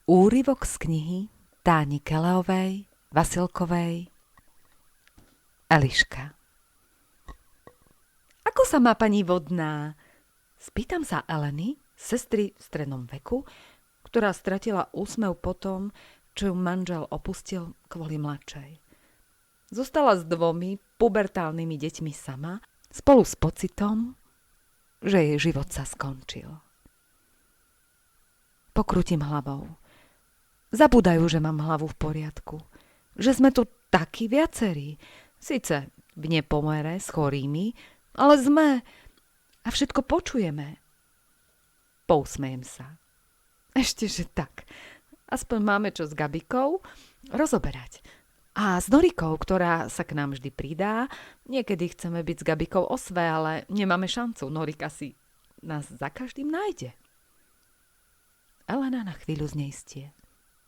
Úryvok z knihy Táni Keleovej, Vasilkovej, Eliška. Ako sa má pani Vodná? Spýtam sa Eleny, sestry v strednom veku, ktorá stratila úsmev po tom, čo ju manžel opustil kvôli mladšej. Zostala s 2 pubertálnymi deťmi sama, spolu s pocitom, že jej život sa skončil. Pokrútim hlavou. Zabúdajú, že mám hlavu v poriadku. Že sme tu takí viacerí. Sice v nepomere s chorými, ale sme. A všetko počujeme. Pousmejem sa. Ešte, že tak. Aspoň máme čo s Gabikou rozoberať. A s Norikou, ktorá sa k nám vždy pridá. Niekedy chceme byť s Gabikou osve, ale nemáme šancu. Norika si nás za každým nájde. Elena na chvíľu zneistie.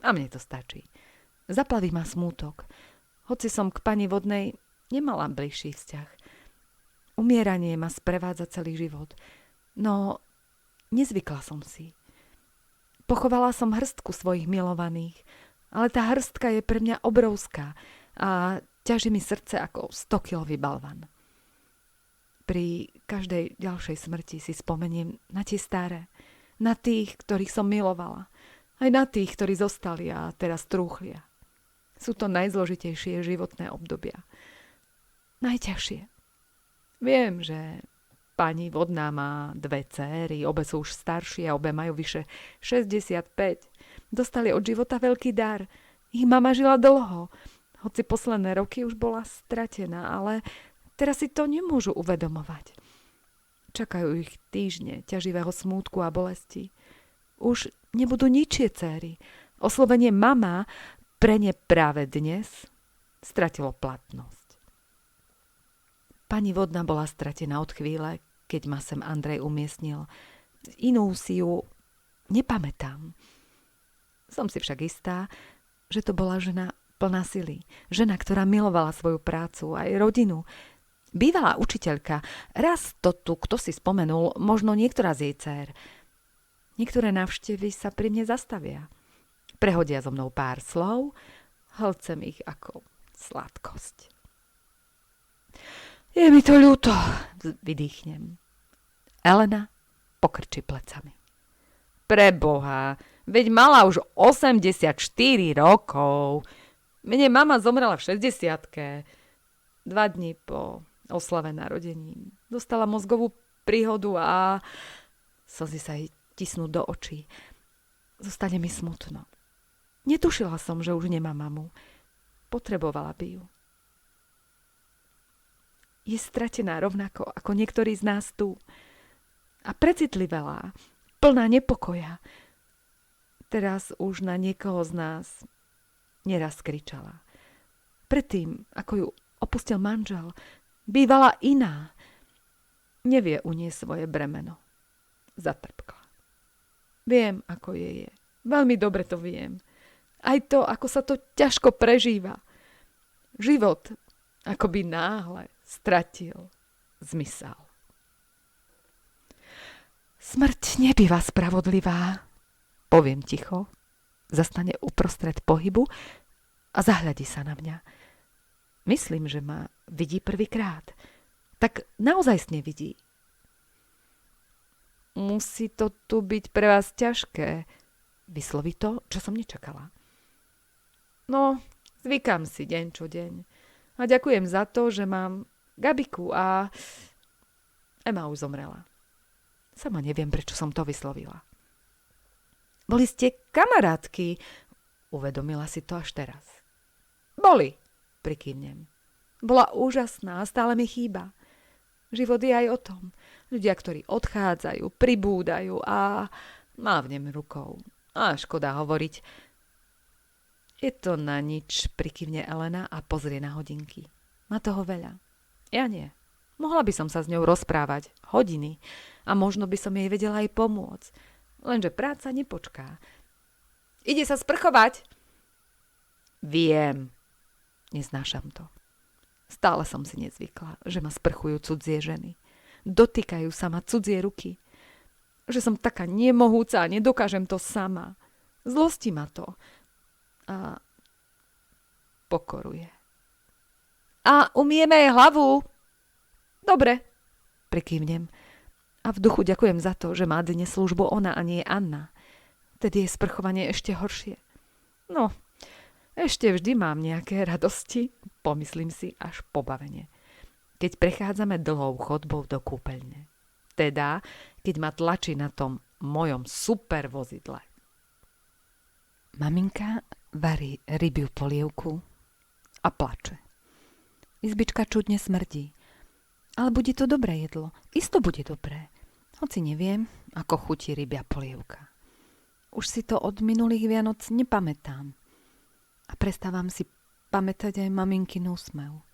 A mne to stačí. Zaplaví ma smútok. Hoci som k pani Vodnej nemala bližší vzťah. Umieranie ma sprevádza celý život. No, nezvykla som si. Pochovala som hrstku svojich milovaných, ale tá hrstka je pre mňa obrovská a ťaží mi srdce ako 100-kilový balvan. Pri každej ďalšej smrti si spomeniem na tie staré, na tých, ktorých som milovala, aj na tých, ktorí zostali a teraz trúchlia. Sú to najzložitejšie životné obdobia. Najťažšie. Viem, že pani Vodná má 2 céry, obe sú už staršie a obe majú vyše 65. Dostali od života veľký dar. Ich mama žila dlho, hoci posledné roky už bola stratená, ale teraz si to nemôžu uvedomovať. Čakajú ich týždne ťaživého smútku a bolesti. Už nebudú ničie céry. Oslovenie mama pre ne práve dnes stratilo platnosť. Pani Vodná bola stratená od chvíle, keď ma sem Andrej umiestnil. Inú si ju nepamätám. Som si však istá, že to bola žena plná sily. Žena, ktorá milovala svoju prácu aj rodinu. Bývalá učiteľka. Raz to tu, kto si spomenul, možno niektorá z jej dcér. Niektoré návštevy sa pri mne zastavia. Prehodia so mnou pár slov, hlcem ich ako sladkosť. Je mi to ľúto, vydýchnem. Elena pokrčí plecami. Preboha, veď mala už 84 rokov. Mne mama zomrela v 60-ke. 2 dni po oslave narodenín. Dostala mozgovú príhodu a slzy sa jej tisnú do očí. Zostane mi smutno. Netušila som, že už nemá mamu. Potrebovala by ju. Je stratená rovnako ako niektorí z nás tu. A precitlivelá, plná nepokoja. Teraz už na niekoho z nás neraz kričala. Predtým, ako ju opustil manžel, bývala iná. Nevie uniesť svoje bremeno. Zatrpkla. Viem, ako je. Veľmi dobre to viem. Aj to, ako sa to ťažko prežíva. Život akoby náhle stratil zmysel. Smrť nebýva spravodlivá, poviem ticho, zastane uprostred pohybu a zahľadí sa na mňa. Myslím, že ma vidí prvýkrát. Tak naozaj vidí. Musí to tu byť pre vás ťažké. Vysloví to, čo som nečakala. No, zvykám si deň čo deň. A ďakujem za to, že mám Gabiku a Ema už zomrela. Sama neviem, prečo som to vyslovila. Boli ste kamarátky, uvedomila si to až teraz. Boli, prikývnem. Bola úžasná a stále mi chýba. Život je aj o tom. Ľudia, ktorí odchádzajú, pribúdajú a mávnem rukou. A škoda hovoriť. Je to na nič, prikývne Elena a pozrie na hodinky. Má toho veľa. Ja nie. Mohla by som sa s ňou rozprávať hodiny a možno by som jej vedela aj pomôcť. Lenže práca nepočká. Ide sa sprchovať? Viem. Neznášam to. Stále som si nezvykla, že ma sprchujú cudzie ženy. Dotýkajú sa ma cudzie ruky. Že som taká nemohúca a nedokážem to sama. Zlosti ma to. A pokoruje. A umieme jej hlavu. Dobre, prikývnem. A v duchu ďakujem za to, že má dnes službu ona a nie Anna. Tedy je sprchovanie ešte horšie. No, ešte vždy mám nejaké radosti, pomyslím si až pobavene. Keď prechádzame dlhou chodbou do kúpeľne. Teda, keď ma tlačí na tom mojom super vozidle. Maminka varí rybiu polievku a plače. Izbička čudne smrdí. Ale bude to dobré jedlo. Isto bude dobré. Hoci neviem, ako chutí rybia polievka. Už si to od minulých Vianoc nepamätám. A prestávam si pamätať aj maminkin úsmev.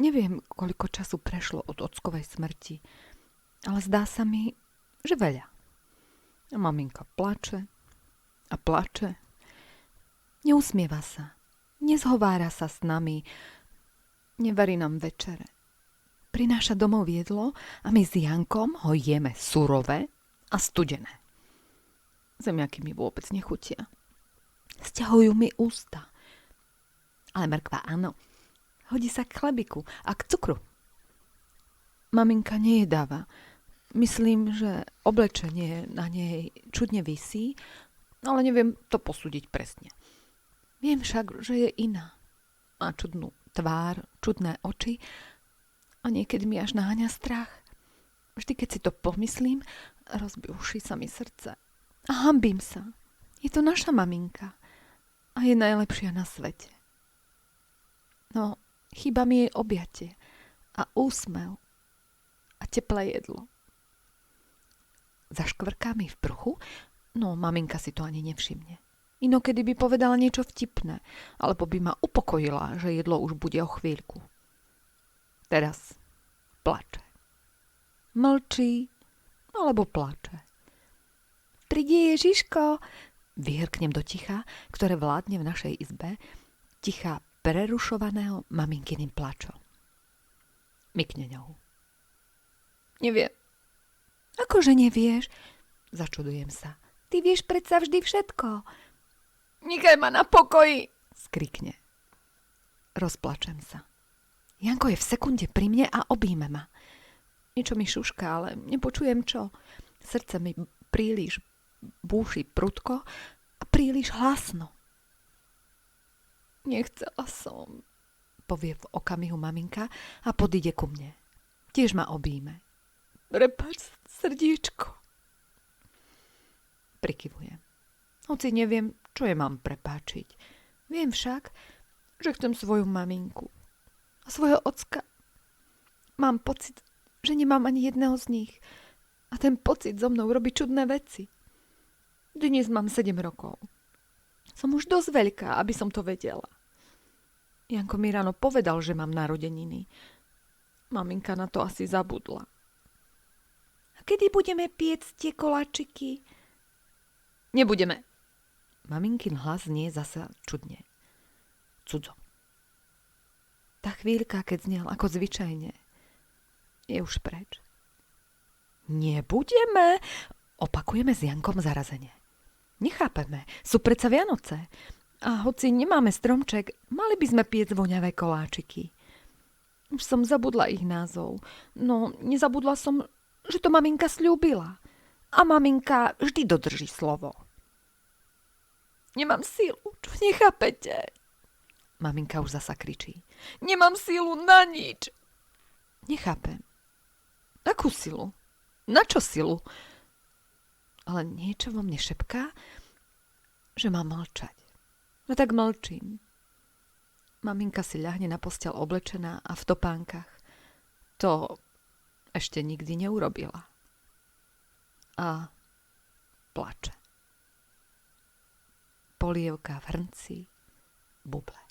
Neviem, koľko času prešlo od ockovej smrti, ale zdá sa mi, že veľa. A maminka plače a plače. Neusmieva sa. Nezhovára sa s nami. Nevarí nám večere. Prináša domov jedlo a my s Jankom ho jeme surové a studené. Zemiaky mi vôbec nechutia. Sťahujú mi ústa. Ale mrkva áno. Hodí sa k chlebiku a k cukru. Maminka nejedáva. Myslím, že oblečenie na nej čudne visí, ale neviem to posúdiť presne. Viem však, že je iná. Má čudnú tvár, čudné oči a niekedy mi až naháňa strach. Vždy, keď si to pomyslím, rozbúši sa mi srdce. A hanbím sa. Je to naša maminka a je najlepšia na svete. No, chýba mi jej objatie a úsmev a teplé jedlo. Zaškvrká mi v bruchu, no maminka si to ani nevšimne. Inokedy by povedala niečo vtipné, alebo by ma upokojila, že jedlo už bude o chvíľku. Teraz plače. Mlčí, alebo plače. Prídi Ježiško, vyhrknem do ticha, ktoré vládne v našej izbe, ticha prerušovaného maminkyným plačom. Mykne ňou. Neviem. Akože nevieš? Začudujem sa. Ty vieš predsa vždy všetko. Nechaj ma na pokoji, skrikne. Rozplačem sa. Janko je v sekunde pri mne a obíme ma. Niečo mi šušká, ale nepočujem čo. Srdce mi príliš búši prudko a príliš hlasno. Nechcela som, povie v okamihu maminka a podíde ku mne. Tiež ma obíme. Prepáč, srdiečko. Prikyvujem. Hoci neviem, čo je mám prepáčiť. Viem však, že chcem svoju maminku a svojho ocka. Mám pocit, že nemám ani jedného z nich. A ten pocit so mnou robí čudné veci. Dnes mám 7 rokov. Som už dosť veľká, aby som to vedela. Janko mi ráno povedal, že mám narodeniny. Maminka na to asi zabudla. A kedy budeme piecť tie koláčiky? Nebudeme. Maminkin hlas znie zasa čudne. Cudzo. Tá chvíľka, keď znel ako zvyčajne, je už preč. Nebudeme, opakujeme s Jankom zarazene. Nechápeme, sú predsa Vianoce. A hoci nemáme stromček, mali by sme piecť voňavé koláčiky. Už som zabudla ich názov, no nezabudla som, že to maminka sľúbila. A maminka vždy dodrží slovo. Nemám sílu, čo nechápete? Maminka už zasa kričí. Nemám sílu na nič. Nechápem. Akú silu? Na čo silu? Ale niečo vo mne šepká, že mám mlčať. No tak mlčím. Maminka si ľahne na posteľ oblečená a v topánkach. To ešte nikdy neurobila. A plače. Polievka v hrnci buble.